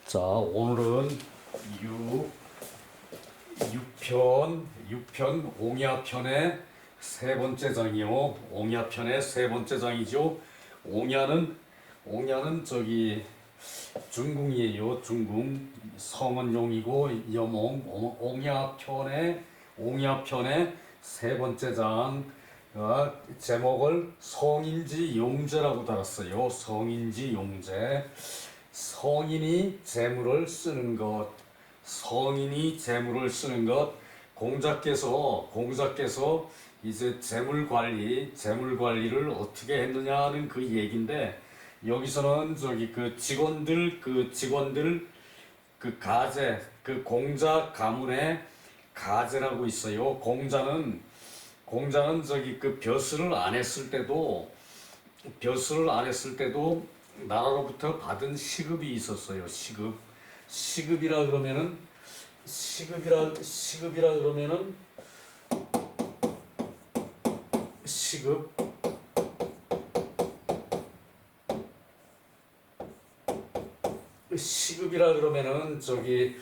자, 오늘은 육편 옹야편의 세 번째 장이요. 옹야편의 세 번째 장이죠. 옹야는 저기 중궁이에요. 중궁. 성은 용이고 여몽. 옹야편의 세 번째 장. 제목을 성인지 용제라고 달았어요. 성인지 용제. 성인이 재물을 쓰는 것, 성인이 재물을 쓰는 것, 공자께서 이제 재물 관리를 어떻게 했느냐는 그 얘기인데, 여기서는 저기 그 직원들 그 가제, 그 공자 가문의 가제라고 있어요. 공자는 저기 그 벼슬을 안 했을 때도 나라로부터 받은 시급이 있었어요. 시급이라 그러면은 시급 시급이라 그러면은 저기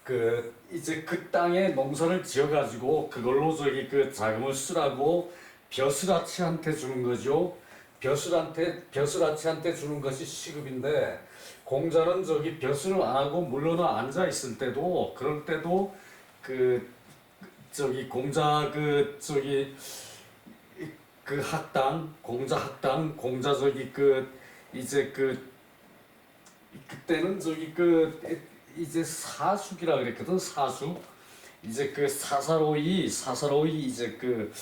그 이제 그 땅에 농사를 지어가지고 그걸로 저기 그 자금을 쓰라고 벼슬아치한테 주는 거죠. 벼슬아치한테 주는 것이 시급인데, 공자는 저기 벼슬을 안 하고 물러나 앉아 있을 때도, 그럴 때도 그 저기 공자 그 학당, 공자 저기 그 이제 그 그때는 저기 그 이제 사숙이라 그랬거든. 사숙. 이제 그 사사로이 이제 그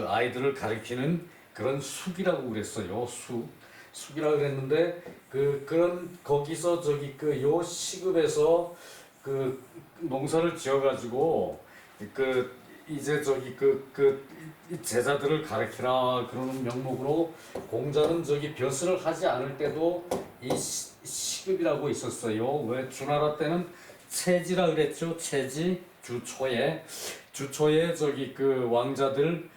아이들을 가리키는 그런 숙이라고 그랬어요. 숙이라고 그랬는데, 그런 거기서 저기 그 요 시급에서 그 농사를 지어가지고 그 이제 저기 그 제자들을 가르치라 그러는 명목으로, 공자는 저기 벼슬을 하지 않을 때도 이 시급이라고 있었어요. 왜? 주나라 때는 체지라 그랬죠. 체지. 주초에 저기 그 왕자들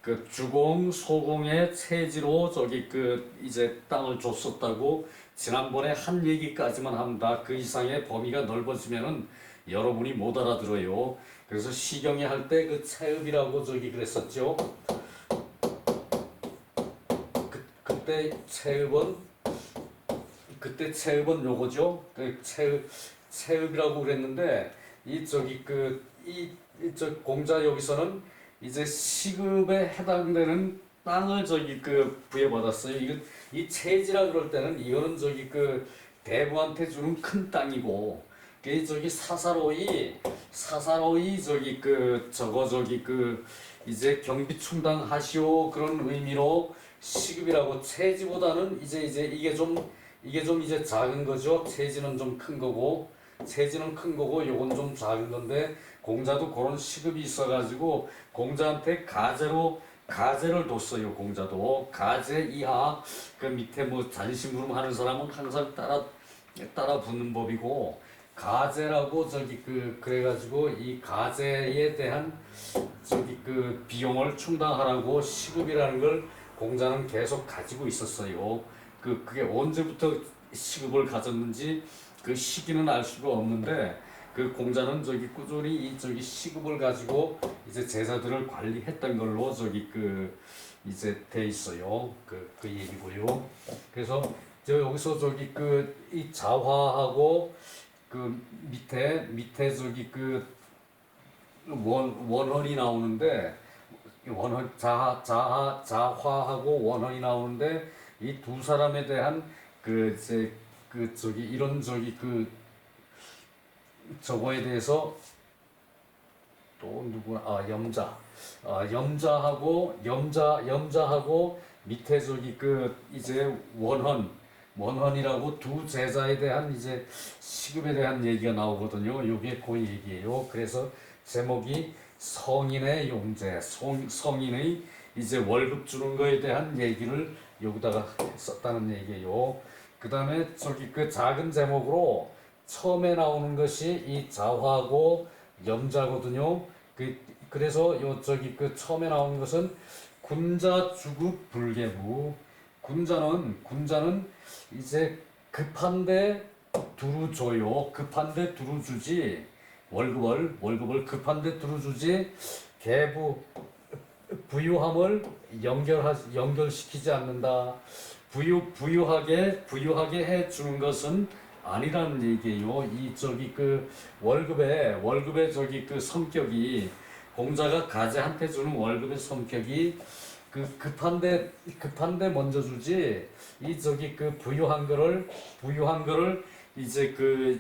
그 주공, 소공의 체지로 저기 그 이제 땅을 줬었다고 지난번에 한 얘기까지만 합니다. 그 이상의 범위가 넓어지면은 여러분이 못 알아들어요. 그래서 시경에 할 때 그 체읍이라고 저기 그랬었죠. 그때 체읍은 요거죠. 그 체읍이라고 그랬는데, 이 저기 저 공자 여기서는 이제 시급에 해당되는 땅을 저기 그 부여받았어요. 이 체지라 그럴 때는 이거는 저기 그 대부한테 주는 큰 땅이고, 그 저기 사사로이 저기 그 저기 그 이제 경비 충당하시오 그런 의미로 시급이라고. 체지보다는 이제 이게 좀 이제 작은 거죠. 체지는 좀 큰 거고, 요건 좀 작은 건데, 공자도 그런 시급이 있어가지고 공자한테 가제를 뒀어요. 공자도 가제 이하, 그 밑에 뭐 잔심부름 하는 사람은 항상 따라 붙는 법이고, 가제라고 저기 그래가지고 이 가제에 대한 저기 그 비용을 충당하라고 시급이라는 걸 공자는 계속 가지고 있었어요. 그게 언제부터 시급을 가졌는지 그 시기는 알 수가 없는데, 그 공자는 저기 꾸준히 이 저기 시급을 가지고 이제 제자들을 관리했던 걸로 저기 그 이제 돼 있어요. 그 얘기고요. 그래서 저 여기서 저기 그 이 자화하고 그 밑에 저기 그 원헌이 나오는데, 자화하고 원헌이 나오는데, 이 두 사람에 대한 그 이제 그 저기 이런 저기 그 저거에 대해서 또 염자하고 밑에 저기 그 이제 원헌이라고 두 제자에 대한 이제 시급에 대한 얘기가 나오거든요. 요게 그 얘기예요. 그래서 제목이 성인의 용제, 성인의 이제 월급 주는 거에 대한 얘기를 여기다가 썼다는 얘기예요. 그 다음에 저기 그 작은 제목으로 처음에 나오는 것이 이 자화하고 염자거든요. 그래서 요 저기 그 처음에 나오는 것은 군자 주급 불계부. 군자는 이제 급한데 두루 줘요. 급한데 두루 주지. 월급을 급한데 두루 주지. 부유함을 연결시키지 않는다. 부유하게 해 주는 것은 아니라는 얘기예요. 이 저기 그 월급의 저기 그 성격이, 공자가 가재한테 주는 월급의 성격이 그 급한데 먼저 주지. 이 저기 그 부유한 거를 이제 그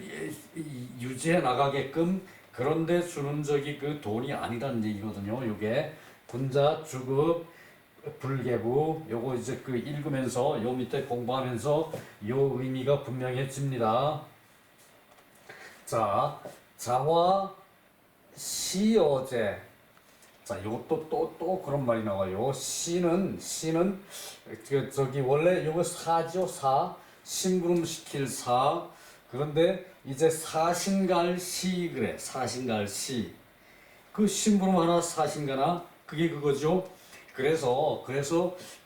유지해 나가게끔 그런데 주는 저기 그 돈이 아니라는 얘기거든요. 요게 군자 주급 불계부, 요거 이제 그 읽으면서 요 밑에 공부하면서 요 의미가 분명해집니다. 자, 자화 시어제. 자, 이것도 또 그런 말이 나와요. 시는 저기 원래 요거 사죠. 심부름시킬 사. 그런데 이제 사신갈시 그래. 사신갈시. 그 심부름 하나 사신가나 그게 그거죠. 그래서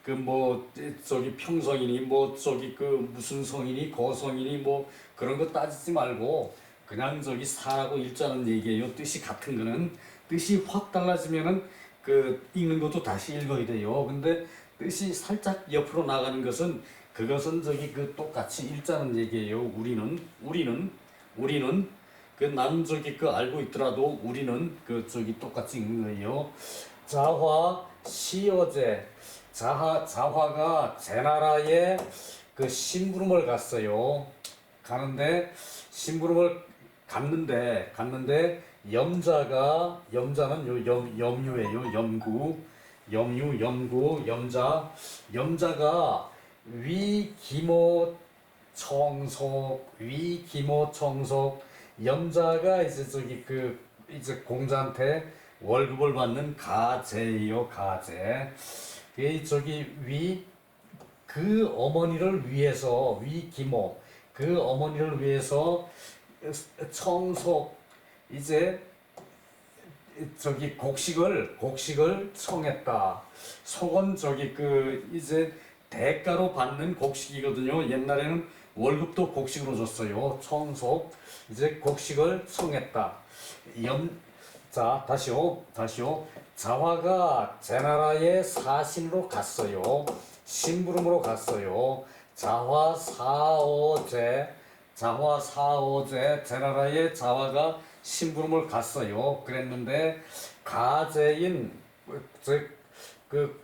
그 뭐 저기 평성이니 뭐 저기 그 무슨 성이니 거성이니 뭐 그런 거 따지지 말고 그냥 저기 사라고 읽자는 얘기예요. 뜻이 같은 거는. 뜻이 확 달라지면은 그 읽는 것도 다시 읽어야 돼요. 근데 뜻이 살짝 옆으로 나가는 것은 그것은 저기 그 똑같이 읽자는 얘기예요. 우리는 그 나는 저기 그 알고 있더라도 우리는 그 저기 똑같이 읽는 거예요. 자화 시어제. 자화가 제나라에 그 심부름을 갔어요. 갔는데 염자는 염유예요. 염자가 위기모 청속. 염자가 이제 저기 그 이제 공자한테 월급을 받는 가제예요. 가제. 저기 그 어머니를 위해서 위기모, 그 어머니를 위해서 청속, 이제 저기 곡식을 청했다. 속은 저기 그 이제 대가로 받는 곡식이거든요. 옛날에는 월급도 곡식으로 줬어요. 청속, 이제 곡식을 청했다. 자, 다시요. 자화가 제나라의 사신으로 갔어요. 심부름으로 갔어요. 자화사오제, 제나라의 자화가 심부름을 갔어요. 그랬는데 가제인 그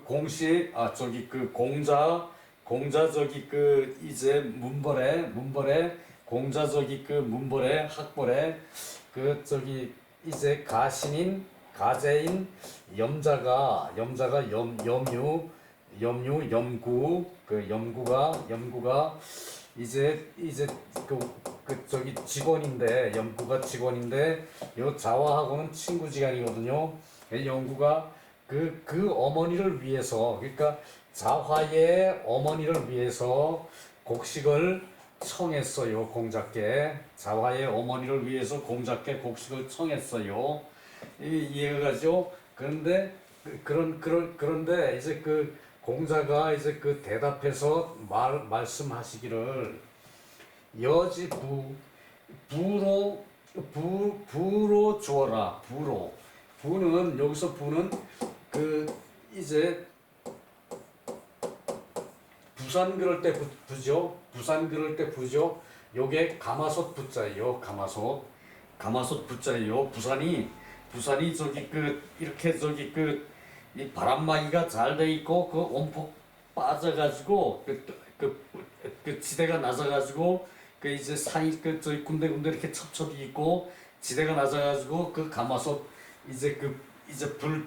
공시 저기 그 공자 저기 그 이제 문벌에 공자 저기 그 문벌에 학벌에 그 저기 이제 가제인 염자가 염구 그 염구가 이제 그 저기 직원인데, 염구가 직원인데 요 자화하고는 친구지간이거든요. 염구가 그 어머니를 위해서, 그러니까 자화의 어머니를 위해서 곡식을 청했어요. 공자께. 자화의 어머니를 위해서 공자께 곡식을 청했어요. 이해가 가죠? 그런데 이제 그 공자가 이제 그 대답해서 말씀하시기를 부로 주어라. 부는 여기서 부는 그 이제 부산 그럴 때 부죠. 요게 가마솥 부자예요. 가마솥 부자예요. 부산이 저기 그 이렇게 저기 그 이 바람막이가 잘 돼 있고 그 온폭 빠져가지고 그 지대가 낮아가지고 그 이제 산이 그 저기 군데군데 이렇게 첩첩이 있고 지대가 낮아가지고 그 가마솥 이제 그 이제 불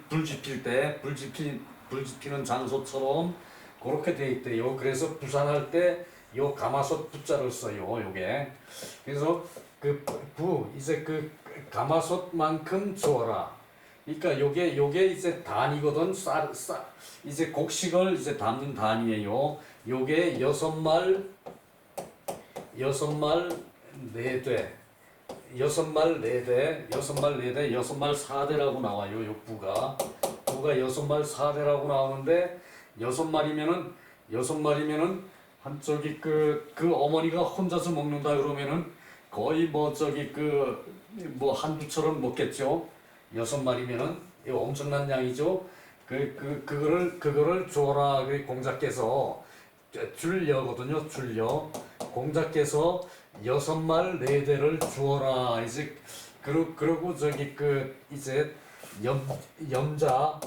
지피는 장소처럼 그렇게 돼 있대요. 그래서 부산할 때 요 가마솥 부자를 써요. 요게. 그래서 이제 그 가마솥만큼 주어라. 그러니까 요게 이제 단이거든. 이제 곡식을 이제 담는 단이에요. 요게 6말 4대, 6말 4대라고 나와요. 요 부가 6말 4대라고 나오는데 6마리면은 한쪽이 그 어머니가 혼자서 먹는다 그러면은 거의 뭐 저기 뭐 한두처럼 먹겠죠. 6마리면은 이거 엄청난 양이죠. 그거를 줘라. 그 공자께서 줄여거든요. 줄여. 공자께서 6말 4대를 주어라. 이제 그러고 저기 이제 염자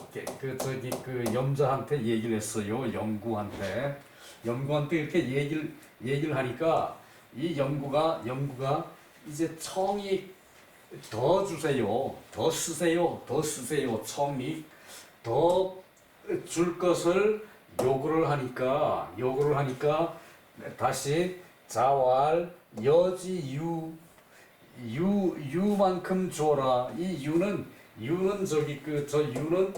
염자한테 얘기를 했어요. 염구한테 이렇게 얘기를 하니까 이 염구가 이제 청이 더 주세요. 더 쓰세요. 청이 더 줄 것을 요구를 하니까 다시 자활 여지 유만큼 줘라. 이 유는 저기 저 유는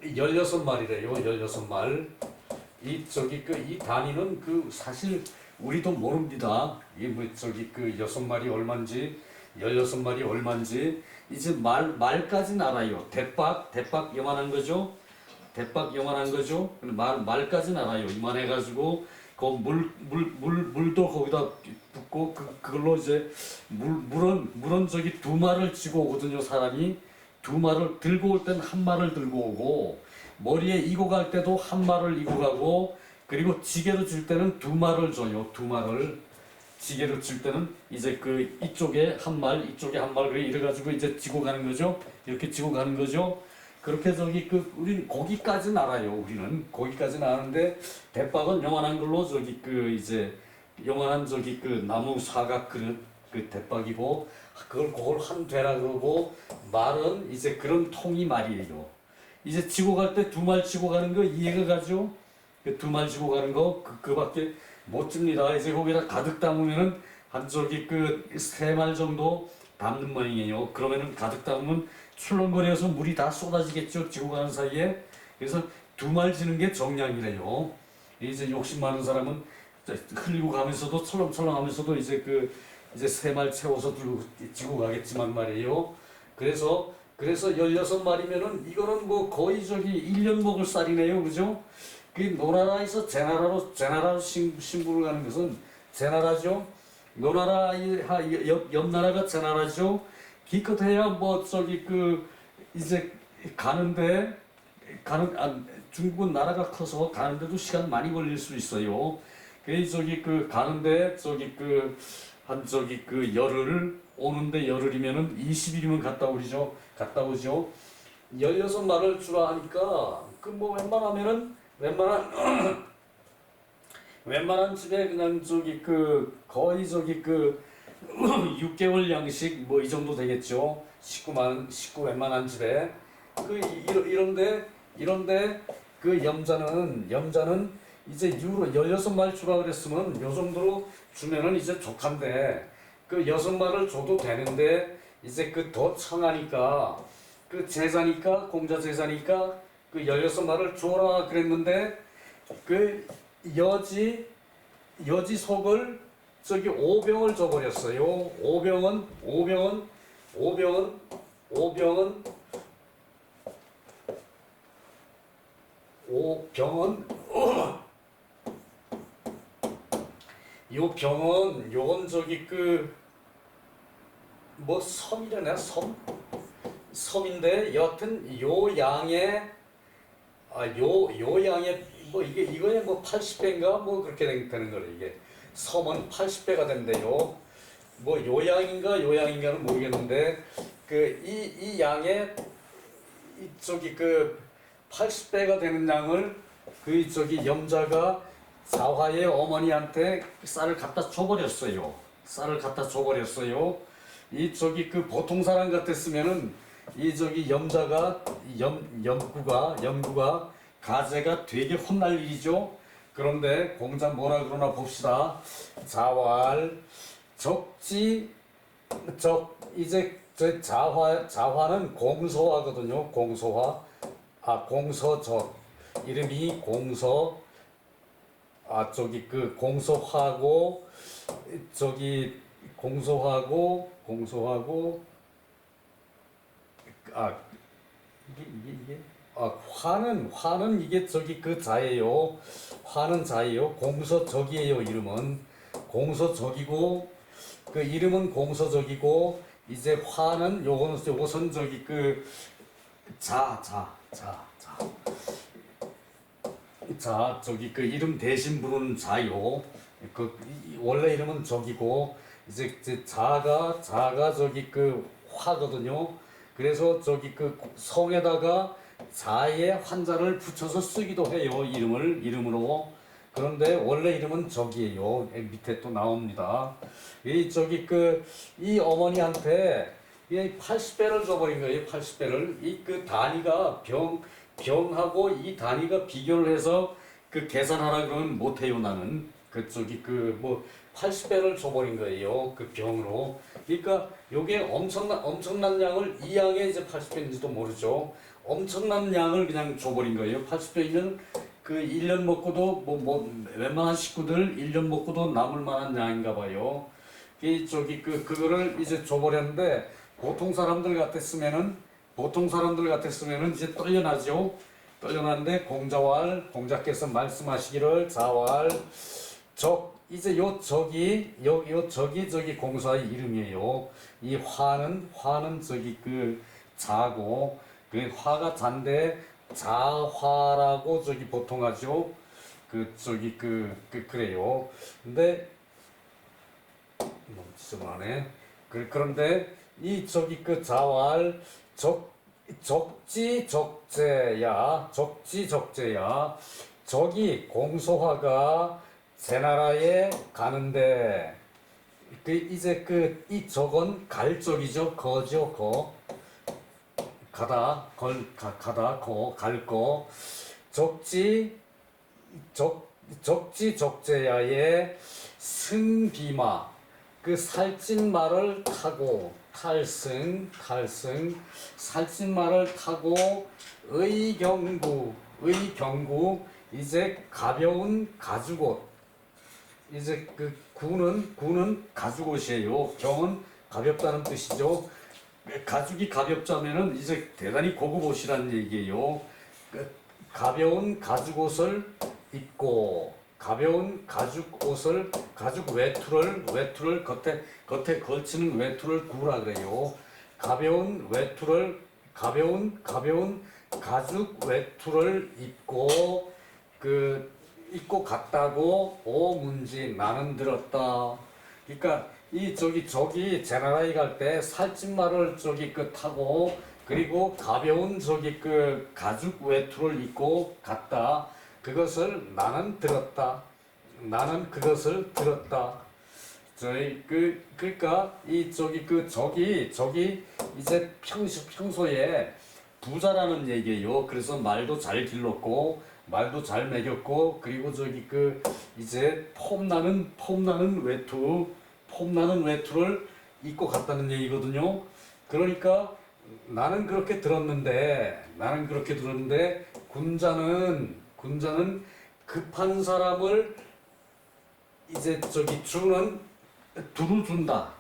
16마리래요. 16말. 이 단위는 사실 우리도 모릅니다. 이 뭐 저기 6마리 얼마인지 16마리 얼마인지 이제 말까지는 알아요. 대박 요만한 거죠. 말까지는 알아요. 이만해 가지고 그 물도 거기다 붓고 그걸로 이제 물은 저기 2말을 쥐고 오거든요. 사람이 2말을 들고 올 땐 1말을 들고 오고 머리에 이고 갈 때도 1말을 이고 가고 그리고 지게로 줄 때는 2말을 줘요. 2말을 지게로 줄 때는 이제 이쪽에 1말 이쪽에 1말 이래 가지고 이제 지고 가는 거죠. 이렇게 지고 가는 거죠. 그렇게 저기 우리는 거기까지는 알아요. 우리는 거기까지는 아는데 대박은 요만한 걸로 저기 이제 요만한 저기 나무 사각 그릇 대박이고 그걸 한 되라 그러고 말은 이제 그런 통이 말이에요. 이제 지고 갈 때 2말 지고 가는 거 이해가 가죠? 2말 지고 가는 거 그밖에 못 줍니다. 이제 거기다 가득 담으면은 한 저기 3말 정도 담는 모양이에요. 그러면은 가득 담으면 출렁거려서 물이 다 쏟아지겠죠. 지고 가는 사이에. 그래서 2말 지는 게 정량이래요. 이제 욕심 많은 사람은 흘리고 가면서도 철렁철렁 하면서도 이제 이제 3말 채워서 들고 지고 가겠지만 말이에요. 그래서 16마리면은 이거는 뭐 거의 저기 1년 먹을 쌀이네요. 그죠? 노나라에서 제나라로 신부를 가는 것은 제나라죠. 옆나라가 제나라죠. 기껏해야 뭐 저기 이제 중국은 나라가 커서 가는데도 시간 많이 걸릴 수 있어요. 그래서 저기 가는데 저기 한 저기 열흘 오는데 열흘이면은 20일이면 갔다 오죠. 16말을 주라 하니까 뭐 웬만한 집에 그냥 저기 거의 저기 6개월 양식 뭐 이 정도 되겠죠. 식구 웬만한 집에 이런데 염자는 이제 유로 16말 주라 그랬으면 요 정도로 주면은 이제 족한데 6말을 줘도 되는데 이제 더 청하니까 제자니까 공자 제자니까 16말을 줘라 그랬는데 여지 속을 저기 5병을 줘버렸어요. 5병은 요 병은 요건 저기 뭐 섬이려나 섬인데 여하튼 요 양의 뭐 이거에 뭐 80배인가 뭐 그렇게 되는 거래. 이게 섬은 80배가 된대요. 뭐 요양인가는 모르겠는데 이 양의 저기 80배가 되는 양을 저기 염자가 자화의 어머니한테 쌀을 갖다 줘버렸어요. 이 저기 보통 사람 같았으면은 이 저기 염자가 염구가 가재가 되게 혼날 일이죠. 그런데 공자 뭐라 그러나 봅시다. 자활 적지 이제 저 자화는 공소화거든요. 공서적 이름이 저기 공소화고 저기 공소화고 이게 화는 이게 저기 그 자예요. 화는 자예요. 공서적이에요. 이름은 공서적이고 그 이름은 공서적이고 이제 화는 요것은 저기 그 자 저기 그 이름 대신 부르는 자요. 그 원래 이름은 적이고 이제 자가 저기 그 화거든요. 그래서 저기 그 성에다가 자의 환자를 붙여서 쓰기도 해요. 이름으로. 그런데 원래 이름은 적이에요. 밑에 또 나옵니다. 이 저기 그 이 어머니한테 이 80배를 줘버린 거예요. 80배를. 이 그 단위가 병하고 이 단위가 비교를 해서 그 계산하라 그러면 못해요. 나는 그 저기 그 뭐 80배를 줘버린 거예요. 그 병으로. 그러니까 요게 엄청난 양을 이 양에 이제 80배인지도 모르죠. 엄청난 양을 그냥 줘버린 거예요. 80배이면 그 1년 먹고도 뭐 웬만한 식구들 1년 먹고도 남을 만한 양인가 봐요. 이 저기 그거를 이제 줘버렸는데 보통 사람들 같았으면은 이제 떨려나죠. 떨려나는데 공자께서 말씀하시기를 자왈 이제 요 적이 저기 공사의 이름이에요. 이 화는 저기 그 자고 그 화가 잔데 자화라고 저기 보통 하죠. 그 저기 그래요. 근데 너무 지저분하네. 그런데 이 저기 그 자활 적지적재야 저기 공소화가 제 나라에 가는데 그 이제 그 이 적은 갈 적이죠. 거죠. 가다 갈 거 적지적재야의 승비마 그 살찐 말을 타고 살찐 말을 타고 의경구 이제 가벼운 가죽옷 이제 그 구는 가죽옷이에요. 경은 가볍다는 뜻이죠. 가죽이 가볍자면은 이제 대단히 고급 옷이라는 얘기예요. 가벼운 가죽옷을 입고 가벼운 가죽 외투를 겉에 걸치는 외투를 구라 그래요. 가벼운 가죽 외투를 입고 갔다고 오문지 나는 들었다. 그러니까 이 저기 제 나라에 갈 때 살찐 말을 저기 타고 그리고 가벼운 저기 가죽 외투를 입고 갔다. 그것을 나는 들었다. 나는 그것을 들었다. 그러니까 이 저기 이제 평소에 부자라는 얘기예요. 그래서 말도 잘 길렀고 말도 잘 먹였고 그리고 저기 이제 폼나는 외투를 입고 갔다는 얘기거든요. 그러니까 나는 그렇게 들었는데 군자는 급한 사람을 이제 저기 주는 두루 준다.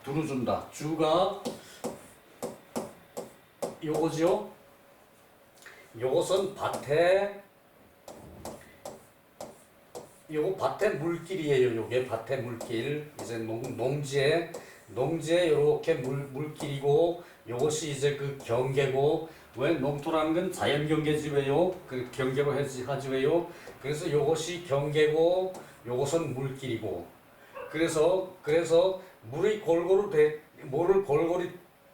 주가 요거죠. 요것은 요거 밭의 물길이에요. 요게 밭의 물길. 이제 농지에 요렇게 물길이고 요것이 이제 경계고 왜 농토라는 건 자연 경계지 왜요? 경계로 하지 왜요? 그래서 요것이 경계고 요것은 물길이고 그래서 물이 골고루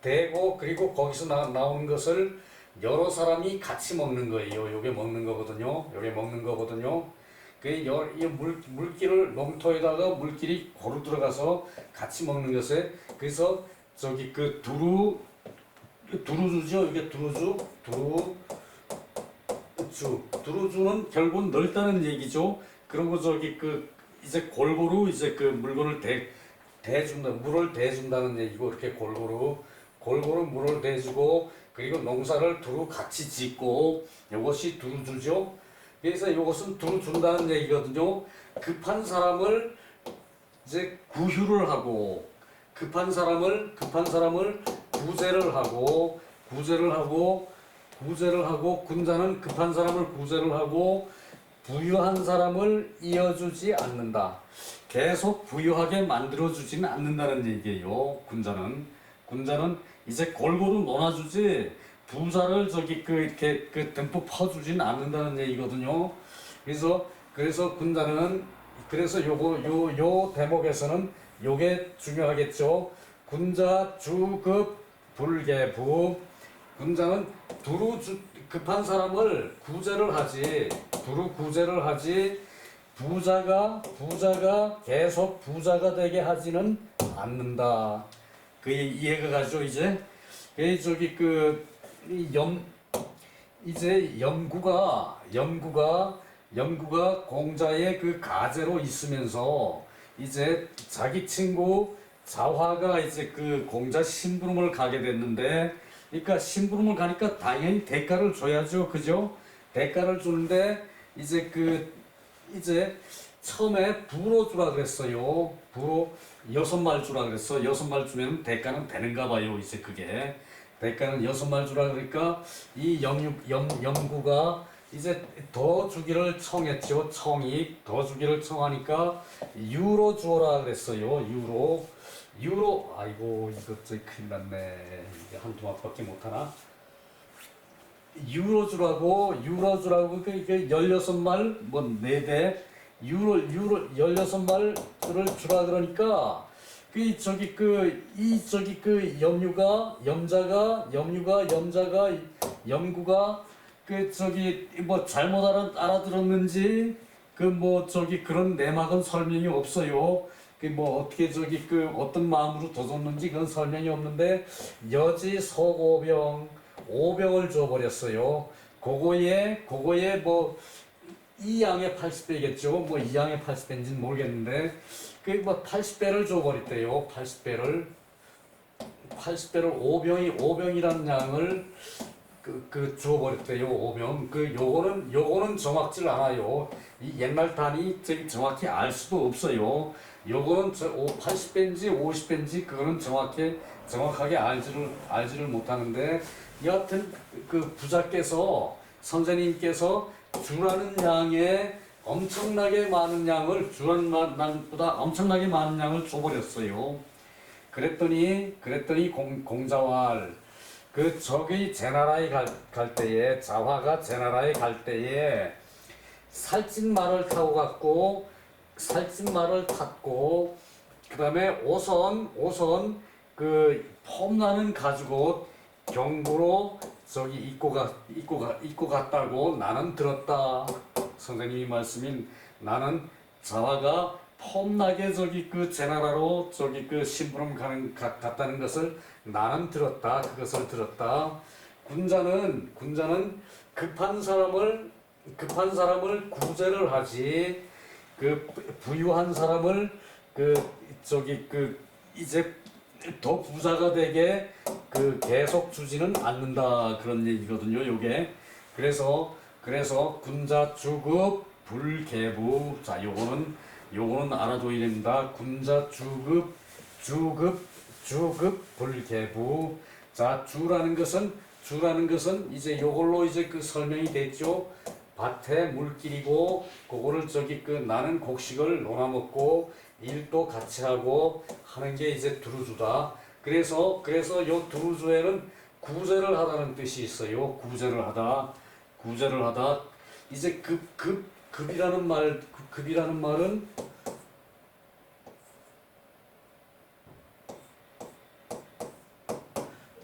대고 그리고 거기서 나오는 것을 여러 사람이 같이 먹는 거예요. 요게 먹는 거거든요. 이 물길을 농토에다가 물길이 고루 들어가서 같이 먹는 것에 그래서 저기 두루주죠. 이게 두루주는 결국 넓다는 얘기죠. 그리고 저기 이제 골고루 이제 물건을 대준다. 물을 대준다는 얘기고 이렇게 골고루 물을 대주고 그리고 농사를 두루 같이 짓고 이것이 두루주죠. 그래서 이것은 두루 준다는 얘기거든요. 급한 사람을 이제 구휼을 하고 급한 사람을 구제를 하고 구제를 하고 군자는 급한 사람을 구제를 하고 부유한 사람을 이어주지 않는다. 계속 부유하게 만들어주지는 않는다는 얘기예요. 군자는 이제 골고루 논아주지 부자를 저기 이렇게 듬뿍 퍼주지는 않는다는 얘기거든요. 그래서 군자는 그래서 요 대목에서는 요게 중요하겠죠. 군자 주급 불계부. 군자는 급한 사람을 구제를 하지 부자가 계속 부자가 되게 하지는 않는다. 그 이해가 가죠 이제. 저기 이제 염구가 공자의 그 가제로 있으면서 이제 자기 친구 자화가 이제 그 공자 심부름을 가게 됐는데, 그러니까 심부름을 가니까 당연히 대가를 줘야죠, 그죠? 대가를 주는데 이제 처음에 부로 주라 그랬어요. 부로 6말 주라 그랬어. 6말 주면 대가는 되는가 봐요. 이제 그게 대가는 6말 주라 그러니까 이 염구가 이제 더 주기를 청했죠. 청이 더 주기를 청하니까 유로 주어라 그랬어요. 유로. 아이고 이거 저기 큰일 났네. 이게 한 토막밖에 못하나. 유로 주라고 이게 16말 뭐 4대 유로 16말을 주라 그러니까 염구가 뭐 잘못 알아들었는지 그런 내막은 설명이 없어요. 뭐 어떻게 어떤 마음으로 둬줬는지 그건 설명이 없는데 여지 오병을 줘버렸어요. 그거에 뭐 이양의 80배겠죠. 뭐 이양의 80배인지는 모르겠는데 뭐 80배를 줘버렸대요. 80배를 오병이라는 양을 주어버렸대요. 오병. 요거는 정확질 않아요. 이 옛날 단위 정확히 알 수도 없어요. 요거는 80배인지 50배인지 그거는 정확하게 알지를 못하는데, 여하튼 부자께서 선생님께서 주라는 양에 엄청나게 많은 양을 주라는 양보다 엄청나게 많은 양을 줘버렸어요. 그랬더니 공자왈 저기 제나라에 갈 때에 자화가 제나라에 갈 때에 살찐 말을 탔고 그다음에 오선 폼나는 가죽옷 경부로 입고 갔다고 나는 들었다. 선생님이 말씀인 나는 자화가 폼나게 제나라로 심부름 갔다는 것을 나는 들었다. 그것을 들었다. 군자는 급한 사람을 구제를 하지 부유한 사람을 이제 더 부자가 되게 계속 주지는 않는다, 그런 얘기거든요. 요게 그래서 군자 주급 불계부. 자, 요거는 알아둬야 됩니다. 군자 주급 불계부. 자, 주라는 것은 이제 요걸로 이제 설명이 됐죠. 밭에 물길이고 그거를 나는 곡식을 논아먹고 일도 같이 하고 하는 게 이제 두루주다. 그래서 요 두루주에는 구제를 하다는 뜻이 있어요. 구제를 하다. 이제 급이라는 말은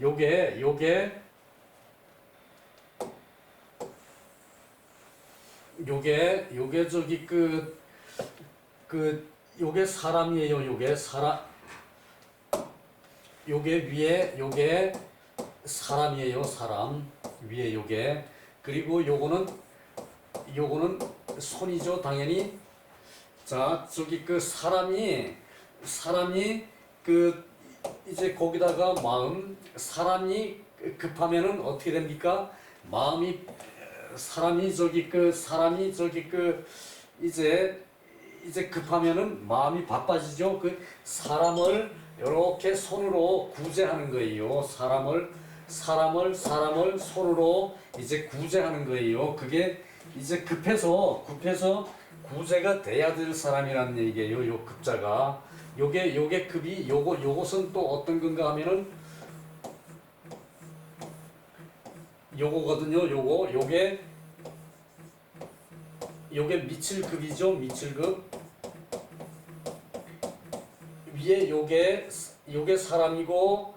요게 요게 사람이에요. 요게 사람이에요. 사람 위에 요게. 그리고 요거는 손이죠. 당연히. 자, 사람이 이제 거기다가 마음. 사람이 급하면은 어떻게 됩니까? 마음이 사람이 이제 급하면은 마음이 바빠지죠. 사람을 이렇게 손으로 구제하는 거예요. 사람을 손으로 이제 구제하는 거예요. 그게 이제 급해서 구제가 돼야 될 사람이란 얘기예요. 요 급자가 요게 급이 요것은 또 어떤 건가 하면은 요거거든요. 요게 미칠급이죠. 미칠급. 위에 요게 사람이고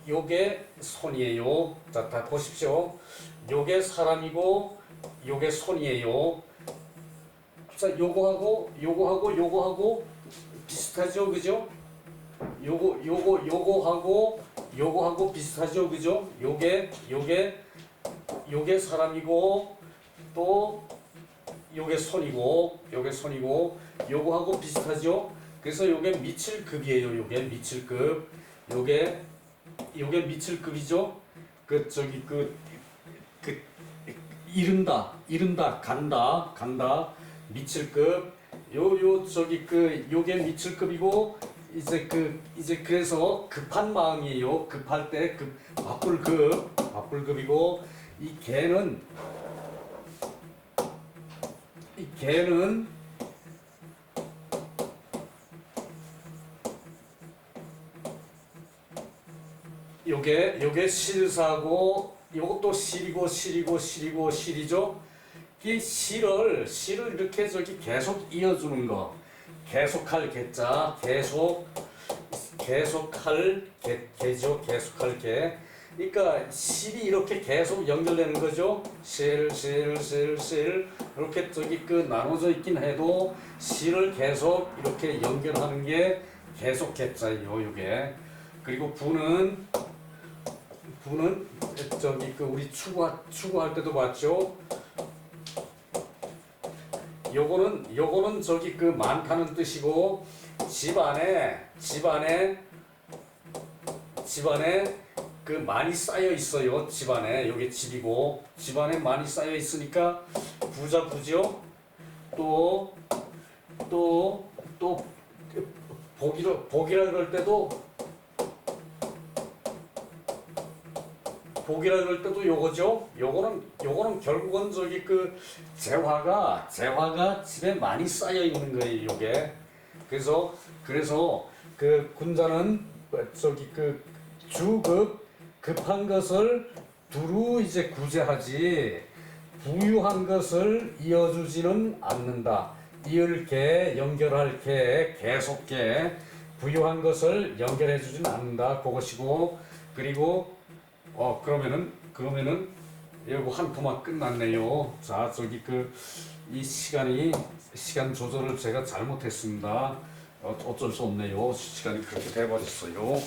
요게 손이에요. 자, 다 보십시오. 요게 사람이고 요게 손이에요. 자, 요거하고 비슷하죠, 그죠? 요거하고 비슷하죠, 그죠? 요게 사람이고 또 요게 손이고 요거하고 비슷하죠? 그래서 요게 미칠급이에요. 요게 미칠급. 요게 미칠급이죠? 이른다, 간다, 미칠급. 요게 미칠급이고, 이제 그래서 급한 마음이에요. 급할 때, 바쁠급이고, 이 개는 요게 실사고 요것도 실이죠. 이 실을 이렇게 계속 이어주는 거. 계속할 개자, 계속할 개죠. 계속할 개. 그러니까 실이 이렇게 계속 연결되는 거죠. 실 이렇게 나눠져 있긴 해도 실을 계속 이렇게 연결하는 게 계속 개자예요. 요게. 그리고 부는 우리 추구할 때도 봤죠. 요거는 많다는 뜻이고, 집안에 많이 쌓여 있어요. 집안에 요게 집이고, 집안에 많이 쌓여 있으니까 부죠. 또 복이라 그럴 때도 요거죠. 요거는 결국은 재화가 집에 많이 쌓여 있는 거예요. 요게. 그래서 군자는 급한 것을 두루 이제 구제하지 부유한 것을 이어주지는 않는다. 이을 개, 연결할 개, 계속개, 부유한 것을 연결해주지는 않는다. 그것이고, 그리고 그러면은 이거 한 토막 끝났네요. 자, 이 시간 조절을 제가 잘못했습니다. 어쩔 수 없네요. 시간이 그렇게 돼버렸어요.